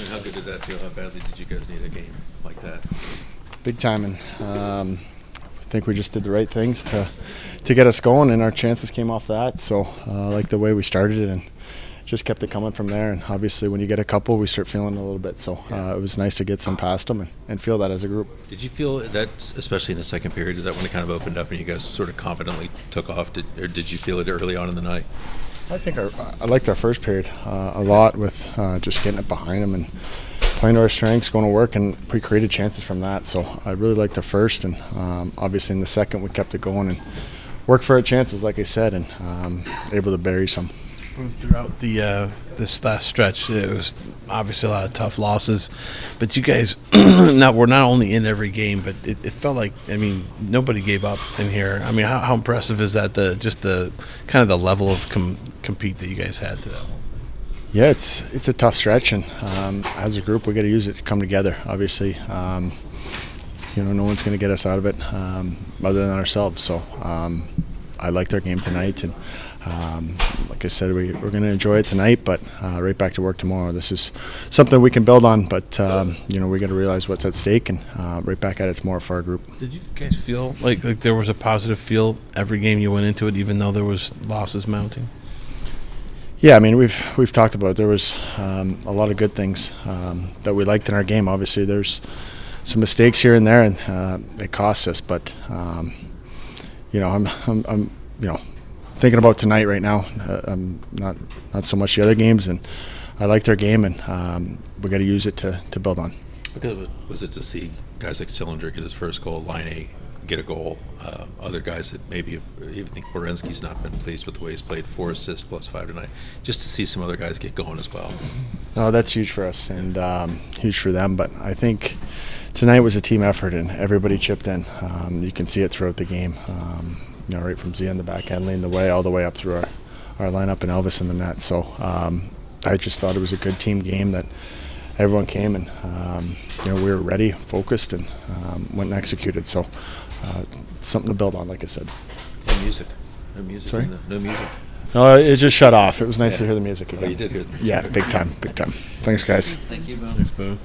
mean, how good did that feel? How badly did you guys need a game like that? Big time, and I think we just did the right things to get us going, and our chances came off that. So I like the way we started it and just kept it coming from there. And obviously when you get a couple, we start feeling a little bit. So it was nice to get some past them and feel that as a group. Did you feel that, especially in the second period, is that when it kind of opened up and you guys sort of confidently took off? Or did you feel it early on in the night? I think I liked our first period a lot with just getting it behind them and playing to our strengths, going to work, and we created chances from that. So I really liked the first, and obviously in the second we kept it going and worked for our chances, like I said, and able to bury some. Throughout this last stretch, it was obviously a lot of tough losses, but you guys were not only in every game, but it felt like, I mean, nobody gave up in here. I mean, how impressive is that? The kind of the level of compete that you guys had to that. Yeah, it's a tough stretch, and as a group, we got to use it to come together. Obviously, no one's going to get us out of it other than ourselves. So I liked our game tonight, and like I said, we're going to enjoy it tonight, but right back to work tomorrow. This is something we can build on, but we got to realize what's at stake, and right back at it tomorrow for our group. Did you guys feel like there was a positive feel every game you went into it, even though there was losses mounting? Yeah, I mean, we've talked about it. There was a lot of good things that we liked in our game. Obviously, there's some mistakes here and there, and it costs us. But I'm thinking about tonight right now. I'm not so much the other games, and I liked our game, and we got to use it to build on. How good was it to see guys like Sillinger get his first goal, Line get a goal? Other guys that maybe even think Werenski's not been pleased with the way he's played, 4 assists plus 5 tonight. Just to see some other guys get going as well. No, that's huge for us and huge for them. But I think tonight was a team effort, and everybody chipped in. You can see it throughout the game. Right from Z on the backhand, leading the way all the way up through our lineup and Elvis in the net. So I just thought it was a good team game that everyone came and we were ready, focused, and went and executed. So something to build on, like I said. No music. No music. Sorry? No music. No, it just shut off. It was nice to hear the music again. Oh, you did hear the music. Yeah, big time. Thanks, guys. Thank you, Boone. Thanks, Boone.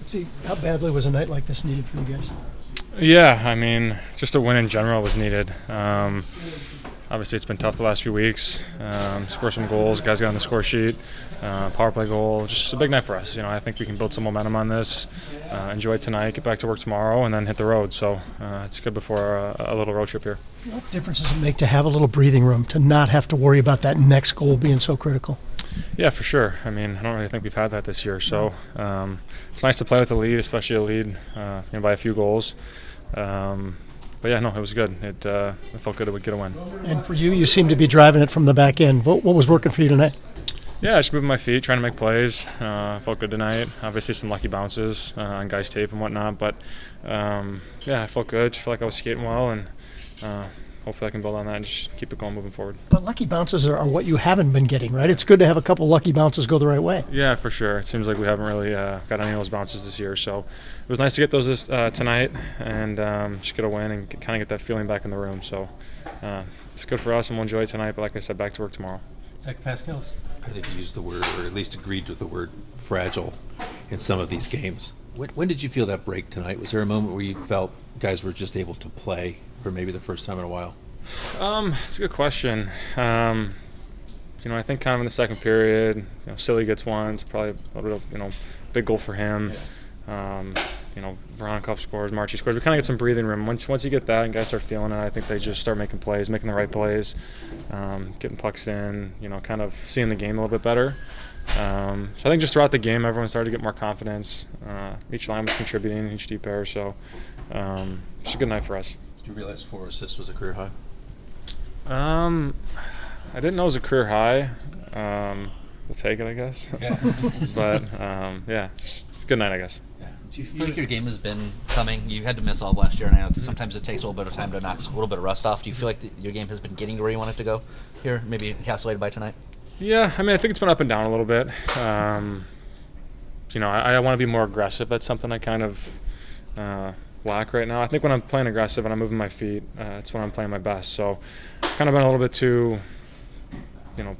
See, how badly was a night like this needed for you guys? Yeah, I mean, just a win in general was needed. Obviously, it's been tough the last few weeks. Score some goals, guys got on the score sheet, power play goal. Just a big night for us. I think we can build some momentum on this, enjoy tonight, get back to work tomorrow, and then hit the road. So it's good before a little road trip here. What difference does it make to have a little breathing room, to not have to worry about that next goal being so critical? Yeah, for sure. I mean, I don't really think we've had that this year. So it's nice to play with a lead, especially a lead by a few goals. But yeah, no, it was good. It felt good to get a win. And for you, you seem to be driving it from the back end. What was working for you tonight? Yeah, just moving my feet, trying to make plays. Felt good tonight. Obviously some lucky bounces on guys' tape and whatnot. But I felt good. Just felt like I was skating well, and hopefully I can build on that and just keep it going moving forward. But lucky bounces are what you haven't been getting, right? It's good to have a couple lucky bounces go the right way. Yeah, for sure. It seems like we haven't really got any of those bounces this year. So it was nice to get those tonight and just get a win and kind of get that feeling back in the room. So it's good for us, and we'll enjoy it tonight. But like I said, back to work tomorrow. Zach Pascal's, I think, used the word, or at least agreed with the word, fragile in some of these games. When did you feel that break tonight? Was there a moment where you felt guys were just able to play for maybe the first time in a while? It's a good question. I think kind of in the second period, Silly gets one. It's probably a little bit, big goal for him. Veronikov scores, Marchi scores. We kind of get some breathing room. Once you get that and guys start feeling it, I think they just start making plays, making the right plays, getting pucks in, kind of seeing the game a little bit better. So I think just throughout the game, everyone started to get more confidence. Each line was contributing, each deep pair. So it's a good night for us. Did you realize 4 assists was a career high? I didn't know it was a career high. We'll take it, I guess. Yeah. But just a good night, I guess. Yeah. Do you feel like your game has been coming? You had to miss all of last year, and I know that sometimes it takes a little bit of time to knock a little bit of rust off. Do you feel like your game has been getting to where you want it to go here, maybe encapsulated by tonight? Yeah, I mean, I think it's been up and down a little bit. I want to be more aggressive. That's something I kind of lack right now. I think when I'm playing aggressive and I'm moving my feet, it's when I'm playing my best. So I've kind of been a little bit too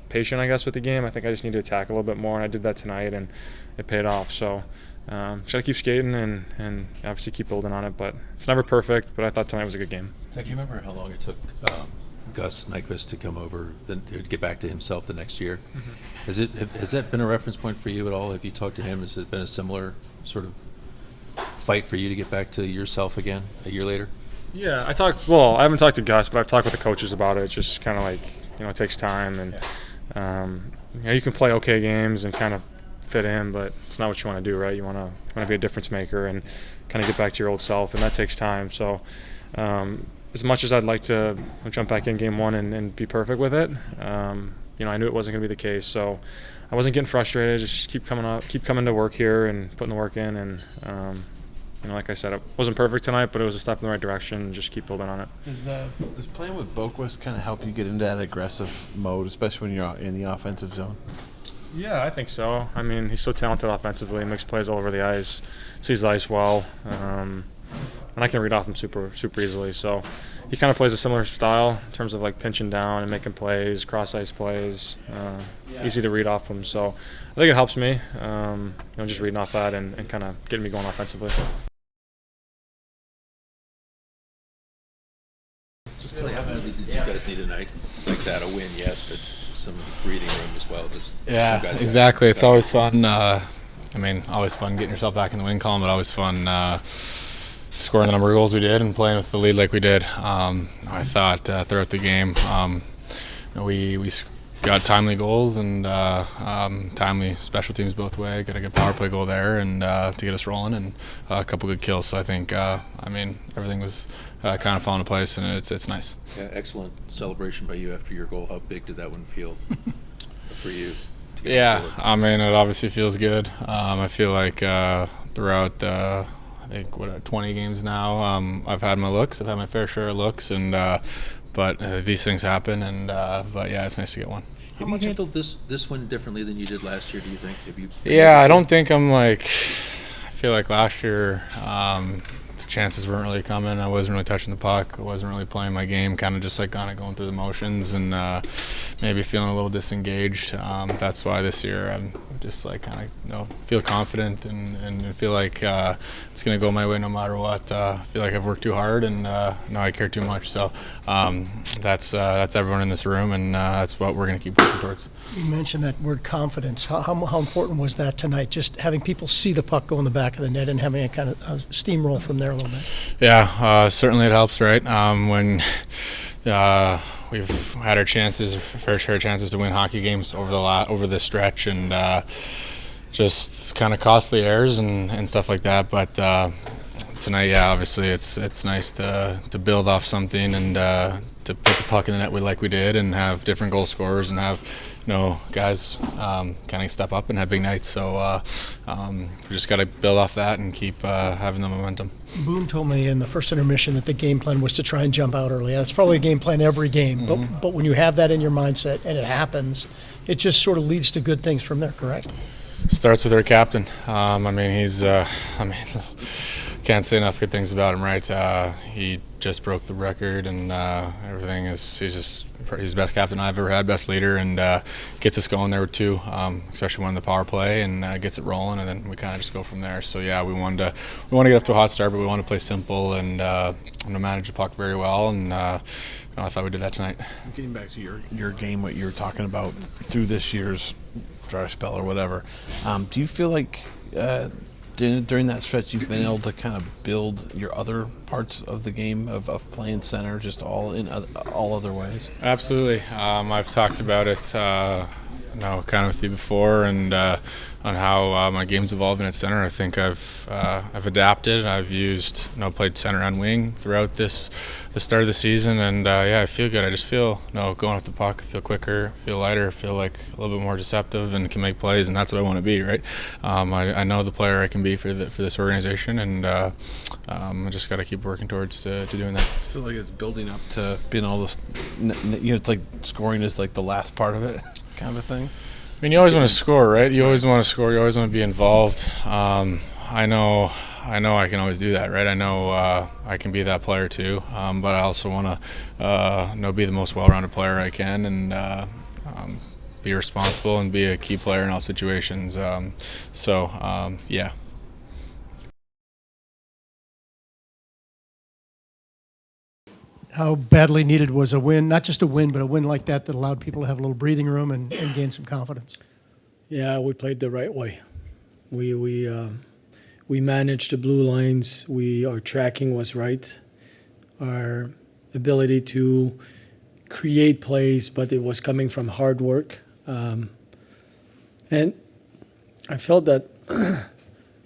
patient, I guess, with the game. I think I just need to attack a little bit more, and I did that tonight, and it paid off. So just got to keep skating and obviously keep building on it. But it's never perfect, but I thought tonight was a good game. Zach, do you remember how long it took Gus Nyquist to come over, then to get back to himself the next year? Mm-hmm. Has that been a reference point for you at all? Have you talked to him? Has it been a similar sort of fight for you to get back to yourself again a year later? Yeah, I haven't talked to Gus, but I've talked with the coaches about it. It's just kind of like, it takes time, and you can play okay games and kind of fit in, but it's not what you want to do, right? You want to be a difference maker and kind of get back to your old self, and that takes time. So as much as I'd like to jump back in game one and be perfect with it, I knew it wasn't going to be the case. So I wasn't getting frustrated. Just keep coming to work here and putting the work in. And like I said, it wasn't perfect tonight, but it was a step in the right direction. Just keep building on it. Does playing with Boquist kind of help you get into that aggressive mode, especially when you're in the offensive zone? Yeah, I think so. I mean, he's so talented offensively. He makes plays all over the ice, sees the ice well, and I can read off him super easily. So he kind of plays a similar style in terms of like pinching down and making plays, cross ice plays. Easy to read off him. So I think it helps me, just reading off that and kind of getting me going offensively. Just tell you, how many did you guys need tonight like that? A win, yes, but some breathing room as well. Just yeah, some guys exactly. It's always fun. Always fun getting yourself back in the win column, but always fun scoring the number of goals we did and playing with the lead like we did. I thought throughout the game, we got timely goals and timely special teams both way. Got a good power play goal there and to get us rolling, and a couple good kills. So I think everything was kind of falling into place, and it's nice. Yeah, excellent celebration by you after your goal. How big did that one feel for you? Yeah, it obviously feels good. I feel like throughout I think 20 games now, I've had my looks. I've had my fair share of looks, and but these things happen, and but yeah, it's nice to get one. Have you handled this one differently than you did last year, do you think? Yeah, I don't think I feel like last year the chances weren't really coming. I wasn't really touching the puck. I wasn't really playing my game, kind of going through the motions and maybe feeling a little disengaged. That's why this year I'm just feel confident and feel like it's going to go my way no matter what. I feel like I've worked too hard and now I care too much. So that's everyone in this room, and that's what we're going to keep working towards. You mentioned that word confidence. How important was that tonight? Just having people see the puck go in the back of the net and having a kind of steamroll from there a little bit. Yeah, certainly it helps, right? When we've had our fair share of chances to win hockey games over this stretch, and just kind of costly errors and stuff like that. But tonight, yeah, obviously it's nice to build off something and to put the puck in the net like we did, and have different goal scorers and have guys kind of step up and have big nights. So we just got to build off that and keep having the momentum. Boone told me in the first intermission that the game plan was to try and jump out early. That's probably a game plan every game, but when you have that in your mindset and it happens, it just sort of leads to good things from there, correct? Starts with our captain. He's can't say enough good things about him, right? He just broke the record, and everything he's the best captain I've ever had, best leader, and gets us going there too, especially when the power play, and gets it rolling, and then we kind of just go from there. So yeah, we wanted to get off to a hot start, but we want to play simple and manage the puck very well, and I thought we did that tonight. Getting back to your game, what you were talking about through this year's dry spell or whatever, do you feel like during that stretch you've been able to kind of build your other parts of the game of playing center just all other ways? Absolutely. I've talked about it kind of with you before, and on how my game's evolving at center. I think I've adapted. I've played center and wing throughout the start of the season, and I feel good. I just feel going off the puck, I feel quicker, feel lighter, feel like a little bit more deceptive, and can make plays, and that's what I want to be, right? I know the player I can be for this organization, and I just got to keep working towards to doing that. I feel like it's building up to being all this. It's like scoring is like the last part of it, kind of a thing. I mean, you always want to score, right? You always want to score. You always want to be involved. I know I can always do that, right? I know I can be that player too, but I also want to be the most well-rounded player I can, and be responsible and be a key player in all situations. Yeah. How badly needed was a win, not just a win, but a win like that allowed people to have a little breathing room and gain some confidence? Yeah, we played the right way. We managed the blue lines. Our tracking was right. Our ability to create plays, but it was coming from hard work. And I felt that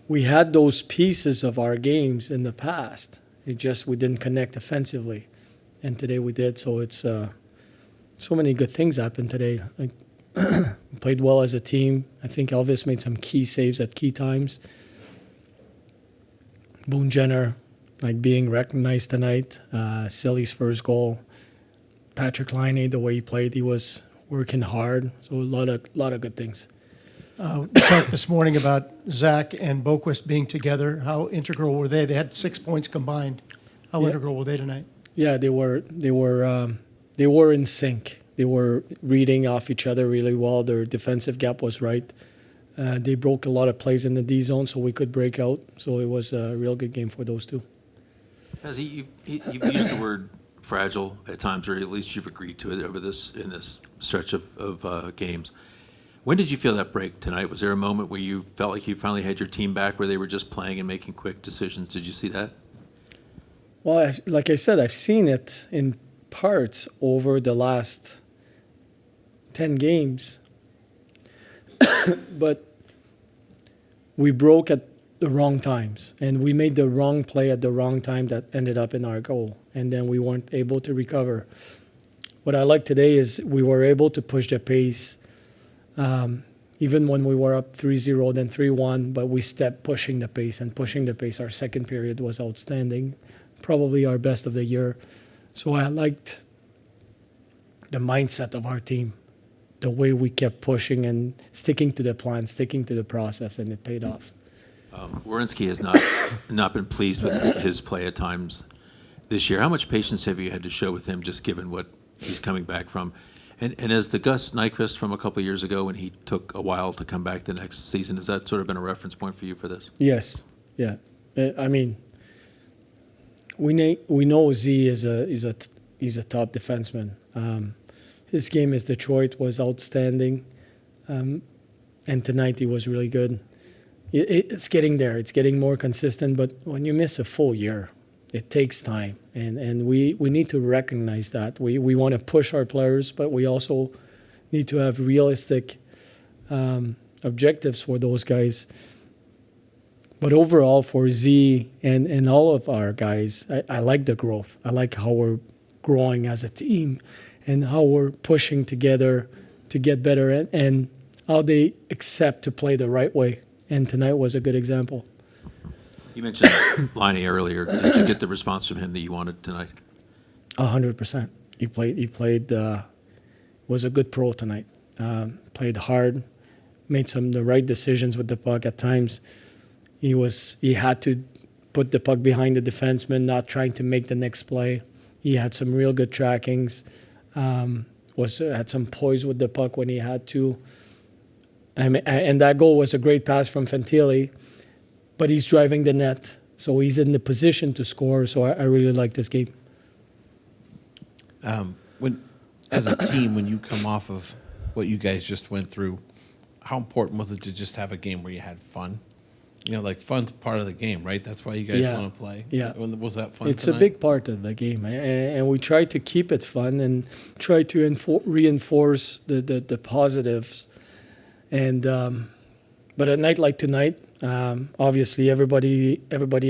we had those pieces of our games in the past. We didn't connect offensively, and today we did. So it's so many good things happened today. We played well as a team. I think Elvis made some key saves at key times. Boone Jenner, being recognized tonight. Silly's first goal. Patrick Laine, the way he played, he was working hard. So a lot of good things. We talked this morning about Zach and Boquist being together. How integral were they? They had 6 points combined. How integral were they tonight? Yeah, they were in sync. They were reading off each other really well. Their defensive gap was right. They broke a lot of plays in the D zone, so we could break out. So it was a real good game for those two. You've used the word fragile at times, or at least you've agreed to it in this stretch of games. When did you feel that break tonight? Was there a moment where you felt like you finally had your team back, where they were just playing and making quick decisions? Did you see that? Well, like I said, I've seen it in parts over the last 10 games. But we broke at the wrong times, and we made the wrong play at the wrong time that ended up in our goal, and then we weren't able to recover. What I like today is we were able to push the pace, even when we were up 3-0, then 3-1, but we stepped pushing the pace. Our second period was outstanding, probably our best of the year. So I liked the mindset of our team, the way we kept pushing and sticking to the plan, sticking to the process, and it paid off. Werenski has not been pleased with his play at times this year. How much patience have you had to show with him, just given what he's coming back from? And as the Gus Nyquist from a couple of years ago, when he took a while to come back the next season, has that sort of been a reference point for you for this? Yes, yeah. I mean, we know Z is a top defenseman. His game as Detroit was outstanding, and tonight he was really good. It's getting there. It's getting more consistent, but when you miss a full year, it takes time, and we need to recognize that. We want to push our players, but we also need to have realistic objectives for those guys. But overall, for Z and all of our guys, I like the growth. I like how we're growing as a team and how we're pushing together to get better and how they accept to play the right way. And tonight was a good example. You mentioned Laine earlier. Did you get the response from him that you wanted tonight? 100%. He played. Was a good pro tonight. Played hard, made the right decisions with the puck at times. He had to put the puck behind the defenseman, not trying to make the next play. He had some real good trackings. Had some poise with the puck when he had to. And that goal was a great pass from Fantilli, but he's driving the net, so he's in the position to score. So I really like this game. When, as a team, when you come off of what you guys just went through, how important was it to just have a game where you had fun? Fun's part of the game, right? That's why you guys want to play. Yeah. Was that fun It's tonight? a big part of the game, and we try to keep it fun and try to reinforce the positives. And but a night like tonight, obviously everybody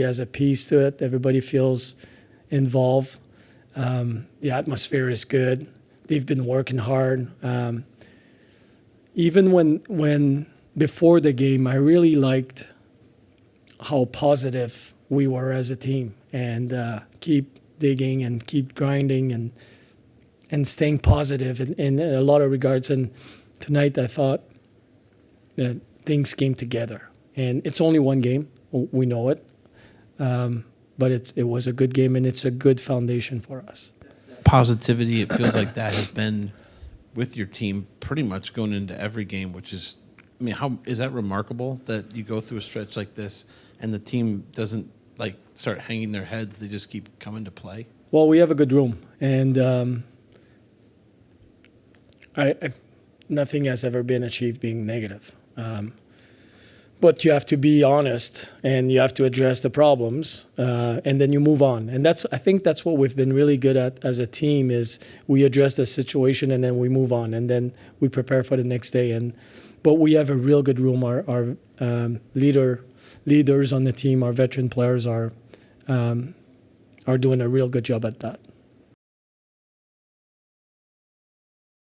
has a piece to it. Everybody feels involved. The atmosphere is good. They've been working hard. Even when before the game, I really liked how positive we were as a team, and keep digging and keep grinding and staying positive in a lot of regards. And tonight I thought that things came together. And it's only one game, we know it, but it was a good game, and it's a good foundation for us. Positivity, it feels like that has been with your team pretty much going into every game, which is, I mean, how is that remarkable that you go through a stretch like this and the team doesn't like start hanging their heads; they just keep coming to play. Well, we have a good room, and nothing has ever been achieved being negative. But you have to be honest, and you have to address the problems, and then you move on. And I think that's what we've been really good at as a team is we address the situation and then we move on, and then we prepare for the next day. But we have a real good room. Our leaders on the team, our veteran players are doing a real good job at that.